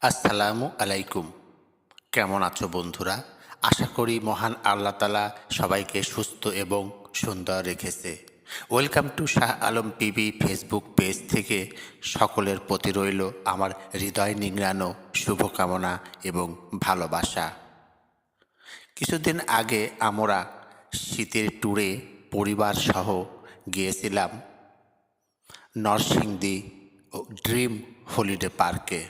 আসসালামু আলাইকুম। কেমন আছো বন্ধুরা? আশা করি মহান আল্লাহ তাআলা সবাইকে সুস্থ এবং সুন্দর রেখেছে। Welcome to Shah Alam PB Facebook page থেকে সকলের প্রতি রইল আমার হৃদয় নিংড়ানো শুভকামনা এবং ভালোবাসা। কিছুদিন আগে আমরা শীতের ট্যুরে পরিবার সহ গিয়েছিলাম নরসিংদী ড্রিম হলিডে পার্কে।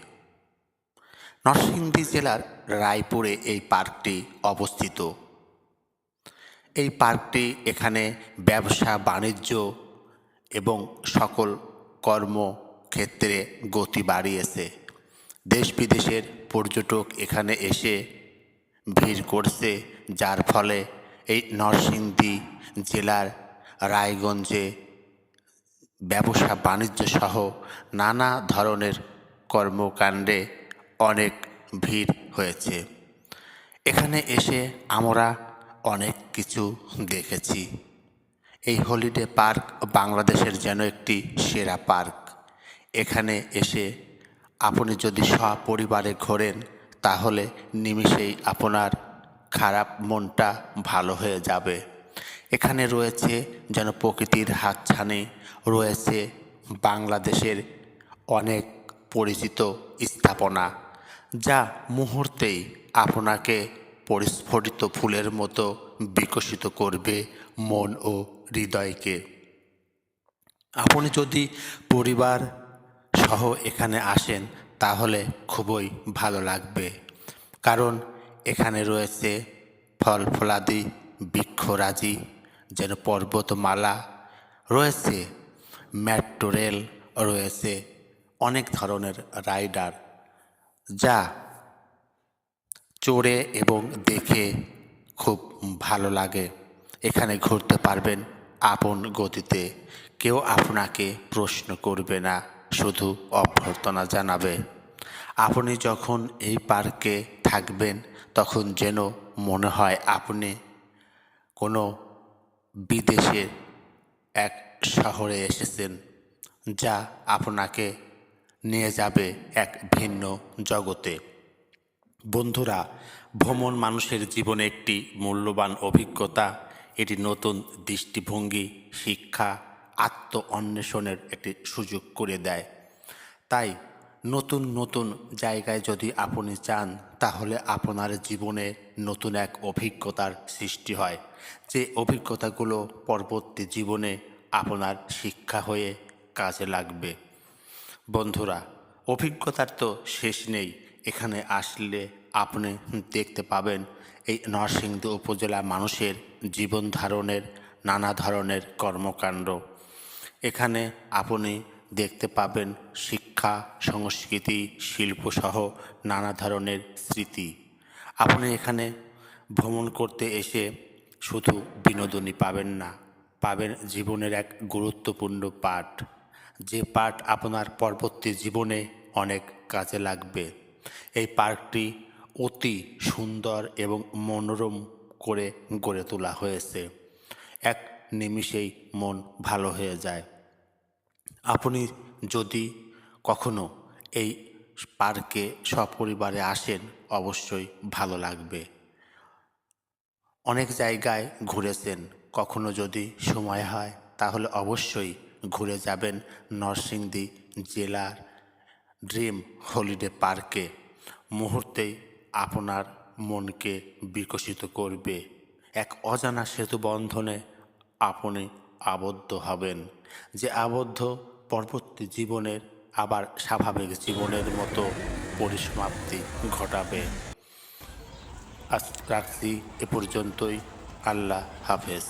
নরসিংদী জেলার রায়পুরে এই পার্কটি অবস্থিত। এই পার্কটি এখানে ব্যবসা বাণিজ্য এবং সকল কর্মক্ষেত্রে গতি বাড়িয়েছে। দেশ বিদেশের পর্যটক এখানে এসে ভিড় করছে, যার ফলে এই নরসিংদী জেলার রায়গঞ্জে ব্যবসা বাণিজ্য সহ নানা ধরনের কর্মকাণ্ডে অনেক ভিড় হয়েছে। এখানে এসে আমরা অনেক কিছু দেখেছি। এই হলিডে পার্ক বাংলাদেশের যেন একটি সেরা পার্ক। এখানে এসে আপনি যদি সপরিবারে ঘোরেন তাহলে নিমিষেই আপনার খারাপ মনটা ভালো হয়ে যাবে। এখানে রয়েছে যেন প্রকৃতির হাতছানি, রয়েছে বাংলাদেশের অনেক পরিচিত স্থাপনা, যা মুহূর্তেই আপনাকে পরিস্ফুটিত ফুলের মতো বিকশিত করবে মন ও হৃদয়কে। আপনি যদি পরিবার সহ এখানে আসেন তাহলে খুবই ভালো লাগবে, কারণ এখানে রয়েছে ফল ফলাদি বৃক্ষরাজি, যেন পর্বতমালা, রয়েছে মেট্রো রেল, রয়েছে অনেক ধরনের রাইডার, যা চড়ে এবং দেখে খুব ভালো লাগে। এখানে ঘুরতে পারবেন আপন গতিতে, কেউ আপনাকে প্রশ্ন করবে না, শুধু অভ্যর্থনা জানাবে। আপনি যখন এই পার্কে থাকবেন তখন যেন মনে হয় আপনি কোনো বিদেশের এক শহরে এসেছেন, যা আপনাকে নিয়ে যাবে এক ভিন্ন জগতে। বন্ধুরা, ভ্রমণ মানুষের জীবনে একটি মূল্যবান অভিজ্ঞতা। এটি নতুন দৃষ্টিভঙ্গি, শিক্ষা, আত্ম অন্বেষণের একটি সুযোগ করে দেয়। তাই নতুন নতুন জায়গায় যদি আপনি যান তাহলে আপনার জীবনে নতুন এক অভিজ্ঞতার সৃষ্টি হয়, যে অভিজ্ঞতাগুলো পরবর্তী জীবনে আপনার শিক্ষা হয়ে কাজে লাগবে। বন্ধুরা, অভিজ্ঞতার তো শেষ নেই। এখানে আসলে আপনি দেখতে পাবেন এই নরসিংদী উপজেলা মানুষের জীবন ধারণের নানা ধরনের কর্মকাণ্ড। এখানে আপনি দেখতে পাবেন শিক্ষা, সংস্কৃতি, শিল্পসহ নানা ধরনের স্মৃতি। আপনি এখানে ভ্রমণ করতে এসে শুধু বিনোদনই পাবেন না, পাবেন জীবনের এক গুরুত্বপূর্ণ পাঠ, যে পাঠ আপনার পরবর্তী জীবনে অনেক কাজে লাগবে। এই পার্কটি অতি সুন্দর এবং মনোরম করে গড়ে তোলা হয়েছে। এক নিমিষেই মন ভালো হয়ে যায়। আপনি যদি কখনো এই পার্কে সপরিবারে আসেন অবশ্যই ভালো লাগবে। অনেক জায়গায় ঘুরেছেন, কখনো যদি সময় হয় তাহলে অবশ্যই ঘুরে যাবেন নরসিংদী জেলার ড্রিম হলিডে পার্কে। মুহূর্তেই আপনার মনকে বিকশিত করবে। এক অজানা সেতু বন্ধনে আপনি আবদ্ধ হবেন, যে আবদ্ধ পরবর্তী জীবনের আবার স্বাভাবিক জীবনের মতো পরিসমাপ্তি ঘটাবে। আজ রাখছি এ পর্যন্তই। আল্লাহ হাফেজ।